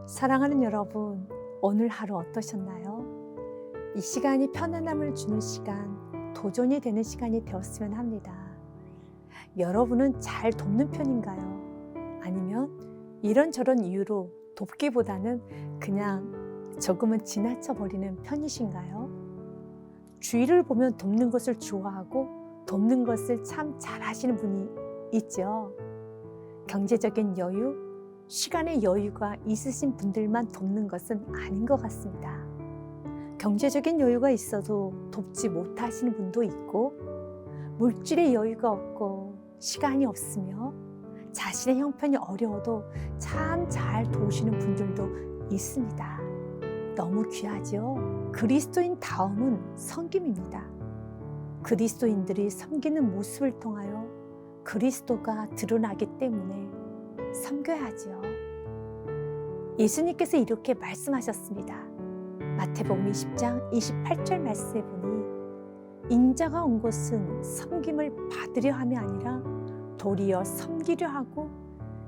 사랑하는 여러분, 오늘 하루 어떠셨나요? 이 시간이 편안함을 주는 시간, 도전이 되는 시간이 되었으면 합니다. 여러분은 잘 돕는 편인가요? 아니면 이런저런 이유로 돕기보다는 그냥 조금은 지나쳐버리는 편이신가요? 주위를 보면 돕는 것을 좋아하고 돕는 것을 참 잘하시는 분이 있죠. 경제적인 여유, 시간의 여유가 있으신 분들만 돕는 것은 아닌 것 같습니다. 경제적인 여유가 있어도 돕지 못하시는 분도 있고, 물질의 여유가 없고 시간이 없으며 자신의 형편이 어려워도 참 잘 도우시는 분들도 있습니다. 너무 귀하죠? 그리스도인 다음은 섬김입니다. 그리스도인들이 섬기는 모습을 통하여 그리스도가 드러나기 때문에 섬겨야지요. 예수님께서 이렇게 말씀하셨습니다. 마태복음 20장 28절 말씀에 보니 인자가 온 것은 섬김을 받으려 함이 아니라 도리어 섬기려 하고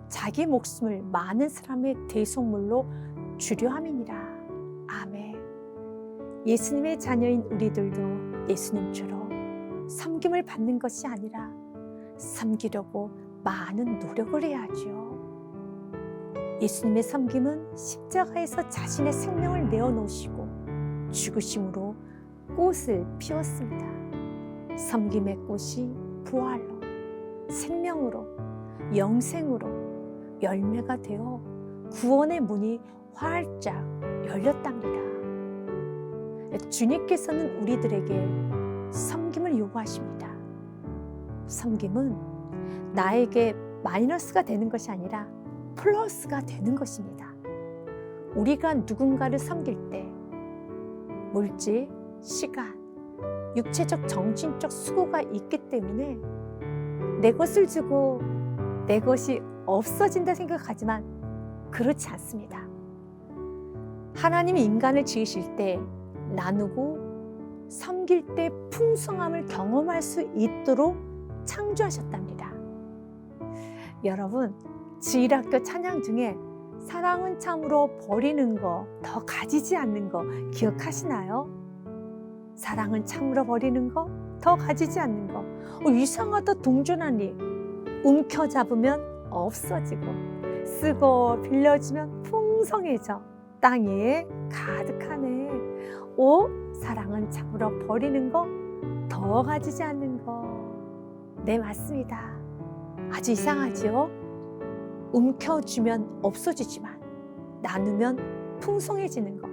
자기 목숨을 많은 사람의 대속물로 주려 함이니라. 아멘. 예수님의 자녀인 우리들도 예수님처럼 섬김을 받는 것이 아니라 섬기려고 많은 노력을 해야죠. 예수님의 섬김은 십자가에서 자신의 생명을 내어놓으시고 죽으심으로 꽃을 피웠습니다. 섬김의 꽃이 부활로, 생명으로, 영생으로 열매가 되어 구원의 문이 활짝 열렸답니다. 주님께서는 우리들에게 섬김을 요구하십니다. 섬김은 나에게 마이너스가 되는 것이 아니라 플러스가 되는 것입니다. 우리가 누군가를 섬길 때 물질, 시간, 육체적, 정신적 수고가 있기 때문에 내 것을 주고 내 것이 없어진다 생각하지만 그렇지 않습니다. 하나님이 인간을 지으실 때 나누고 섬길 때 풍성함을 경험할 수 있도록 창조하셨답니다. 여러분, 주일학교 찬양 중에 사랑은 참으로 버리는 거, 더 가지지 않는 거 기억하시나요? 사랑은 참으로 버리는 거, 더 가지지 않는 거. 이상하다 동전하니 움켜잡으면 없어지고 쓰고 빌려주면 풍성해져 땅 위에 가득하네. 사랑은 참으로 버리는 거, 더 가지지 않는 거. 네, 맞습니다. 아주 이상하죠? 움켜쥐면 없어지지만 나누면 풍성해지는 것,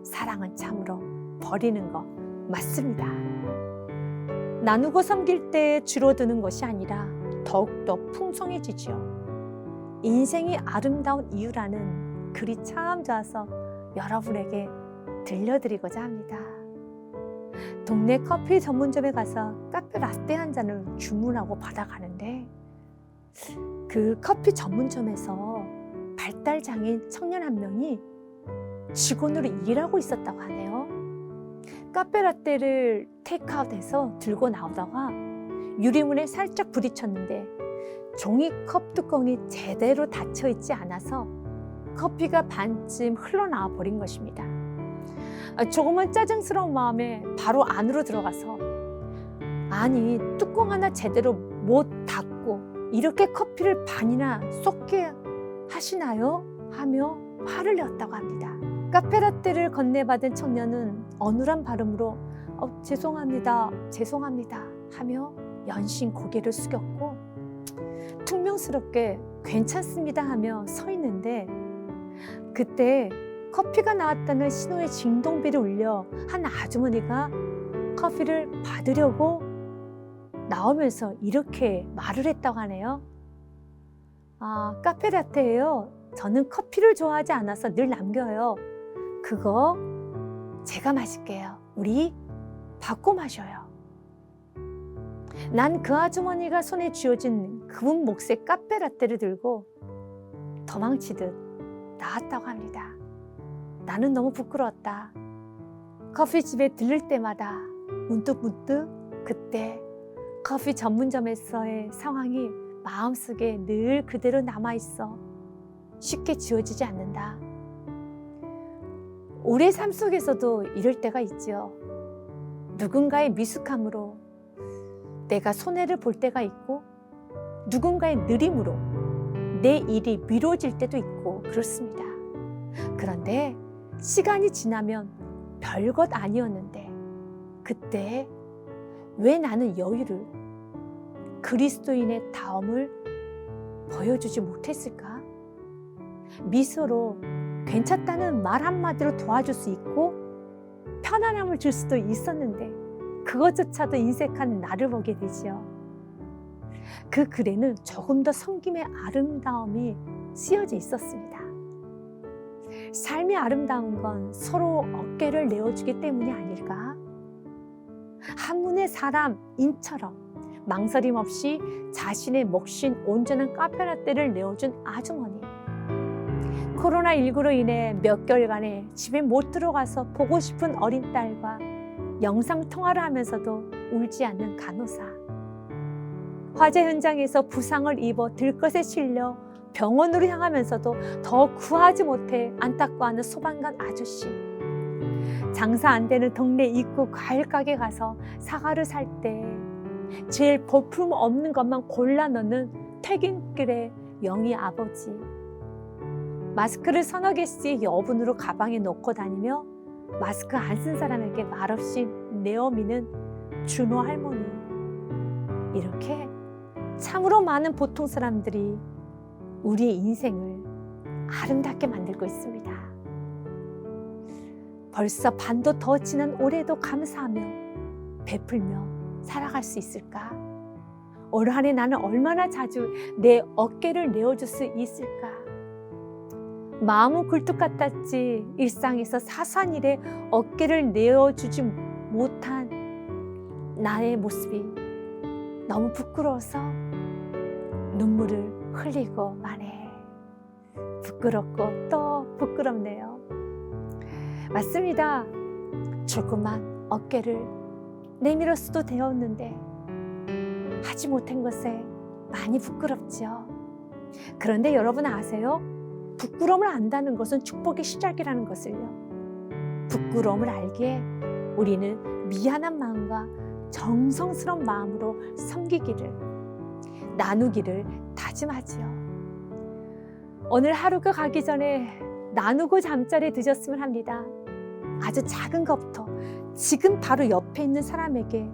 사랑은 참으로 버리는 것 맞습니다. 나누고 섬길 때 줄어드는 것이 아니라 더욱더 풍성해지죠. 인생이 아름다운 이유라는 글이 참 좋아서 여러분에게 들려드리고자 합니다. 동네 커피 전문점에 가서 카페 라떼 한 잔을 주문하고 받아가는데 그 커피 전문점에서 발달장애인 청년 한 명이 직원으로 일하고 있었다고 하네요. 카페라떼를 테이크아웃해서 들고 나오다가 유리문에 살짝 부딪혔는데 종이컵 뚜껑이 제대로 닫혀있지 않아서 커피가 반쯤 흘러나와 버린 것입니다. 조금은 짜증스러운 마음에 바로 안으로 들어가서 아니, 뚜껑 하나 제대로 못 닫고 이렇게 커피를 반이나 쏟게 하시나요? 하며 화를 내었다고 합니다. 카페라떼를 건네받은 청년은 어눌한 발음으로 죄송합니다, 죄송합니다 하며 연신 고개를 숙였고 퉁명스럽게 괜찮습니다 하며 서 있는데 그때 커피가 나왔다는 신호의 징동벨이 울려 한 아주머니가 커피를 받으려고 나오면서 이렇게 말을 했다고 하네요. 카페라떼예요. 저는 커피를 좋아하지 않아서 늘 남겨요. 그거 제가 마실게요. 우리 바꿔 마셔요. 난 그 아주머니가 손에 쥐어진 그분 몫의 카페라떼를 들고 도망치듯 나왔다고 합니다. 나는 너무 부끄러웠다. 커피집에 들를 때마다 문득 그때 커피 전문점에서의 상황이 마음속에 늘 그대로 남아있어 쉽게 지워지지 않는다. 우리의 삶 속에서도 이럴 때가 있죠. 누군가의 미숙함으로 내가 손해를 볼 때가 있고, 누군가의 느림으로 내 일이 미뤄질 때도 있고 그렇습니다. 그런데 시간이 지나면 별것 아니었는데 그때 왜 나는 여유를, 그리스도인의 다움을 보여주지 못했을까? 미소로 괜찮다는 말 한마디로 도와줄 수 있고 편안함을 줄 수도 있었는데 그것조차도 인색한 나를 보게 되지요. 그 글에는 조금 더 섬김의 아름다움이 쓰여져 있었습니다. 삶이 아름다운 건 서로 어깨를 내어주기 때문이 아닐까? 한문의 사람인처럼 망설임 없이 자신의 몫인 온전한 카페라떼를 내어준 아주머니. 코로나19로 인해 몇 개월간에 집에 못 들어가서 보고 싶은 어린 딸과 영상통화를 하면서도 울지 않는 간호사. 화재 현장에서 부상을 입어 들것에 실려 병원으로 향하면서도 더 구하지 못해 안타까워하는 소방관 아저씨. 장사 안 되는 동네 입구 과일 가게 가서 사과를 살 때 제일 볼품 없는 것만 골라 넣는 퇴근길의 영희 아버지. 마스크를 서너 개씩 여분으로 가방에 넣고 다니며 마스크 안 쓴 사람에게 말없이 내어미는 준호 할머니. 이렇게 참으로 많은 보통 사람들이 우리의 인생을 아름답게 만들고 있습니다. 벌써 반도 더 지난 올해도 감사하며 베풀며 살아갈 수 있을까? 올 한 해 나는 얼마나 자주 내 어깨를 내어줄 수 있을까? 마음은 굴뚝 같았지 일상에서 사소한 일에 어깨를 내어주지 못한 나의 모습이 너무 부끄러워서 눈물을 흘리고만 해. 부끄럽고 또 부끄럽네요. 맞습니다. 조그만 어깨를 내밀을 수도 되었는데 하지 못한 것에 많이 부끄럽죠. 그런데 여러분 아세요? 부끄러움을 안다는 것은 축복의 시작이라는 것을요. 부끄러움을 알기에 우리는 미안한 마음과 정성스러운 마음으로 섬기기를, 나누기를 다짐하지요. 오늘 하루가 가기 전에 나누고 잠자리에 드셨으면 합니다. 아주 작은 것부터 지금 바로 옆에 있는 사람에게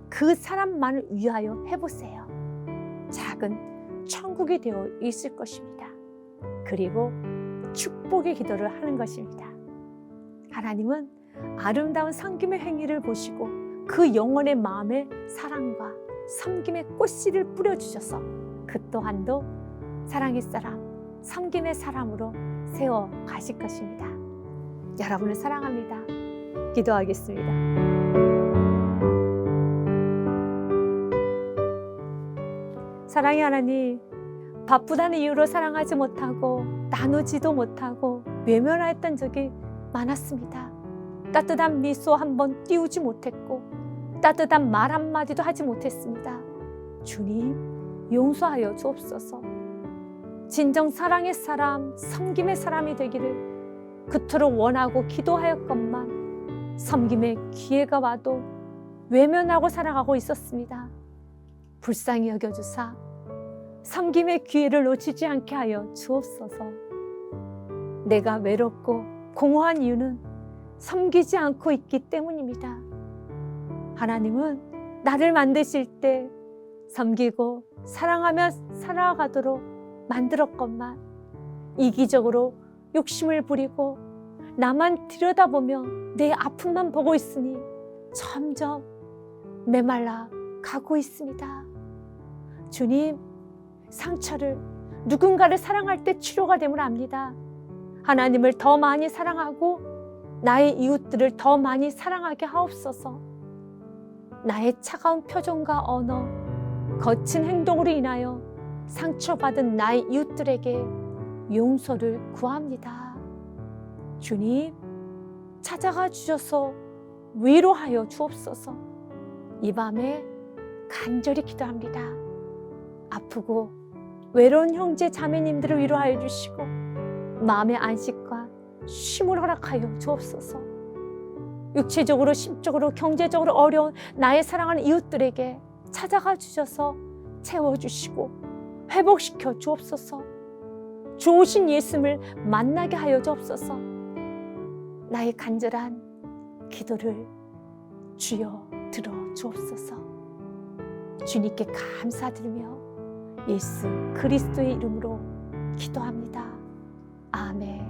그 사람만을 위하여 해보세요. 작은 천국이 되어 있을 것입니다. 그리고 축복의 기도를 하는 것입니다. 하나님은 아름다운 섬김의 행위를 보시고 그 영혼의 마음에 사랑과 섬김의 꽃씨를 뿌려주셔서 그 또한도 사랑의 사람, 섬김의 사람으로 세워 가실 것입니다. 여러분을 사랑합니다. 기도하겠습니다. 사랑의 하나님, 바쁘다는 이유로 사랑하지 못하고 나누지도 못하고 외면하였던 적이 많았습니다. 따뜻한 미소 한번 띄우지 못했고 따뜻한 말 한마디도 하지 못했습니다. 주님, 용서하여 주옵소서. 진정 사랑의 사람, 섬김의 사람이 되기를 그토록 원하고 기도하였건만 섬김의 기회가 와도 외면하고 살아가고 있었습니다. 불쌍히 여겨주사 섬김의 기회를 놓치지 않게 하여 주옵소서. 내가 외롭고 공허한 이유는 섬기지 않고 있기 때문입니다. 하나님은 나를 만드실 때 섬기고 사랑하며 살아가도록 만들었건만 이기적으로 욕심을 부리고 나만 들여다보며 내 아픔만 보고 있으니 점점 메말라 가고 있습니다. 주님, 상처를 누군가를 사랑할 때 치료가 됨을 압니다. 하나님을 더 많이 사랑하고 나의 이웃들을 더 많이 사랑하게 하옵소서. 나의 차가운 표정과 언어, 거친 행동으로 인하여 상처받은 나의 이웃들에게 용서를 구합니다. 주님, 찾아가 주셔서 위로하여 주옵소서. 이 밤에 간절히 기도합니다. 아프고 외로운 형제 자매님들을 위로하여 주시고 마음의 안식과 쉼을 허락하여 주옵소서. 육체적으로, 심적으로, 경제적으로 어려운 나의 사랑하는 이웃들에게 찾아가 주셔서 채워주시고 회복시켜 주옵소서. 좋으신 예수님을 만나게 하여 주옵소서. 나의 간절한 기도를 주여 들어 주옵소서. 주님께 감사드리며 예수 그리스도의 이름으로 기도합니다. 아멘.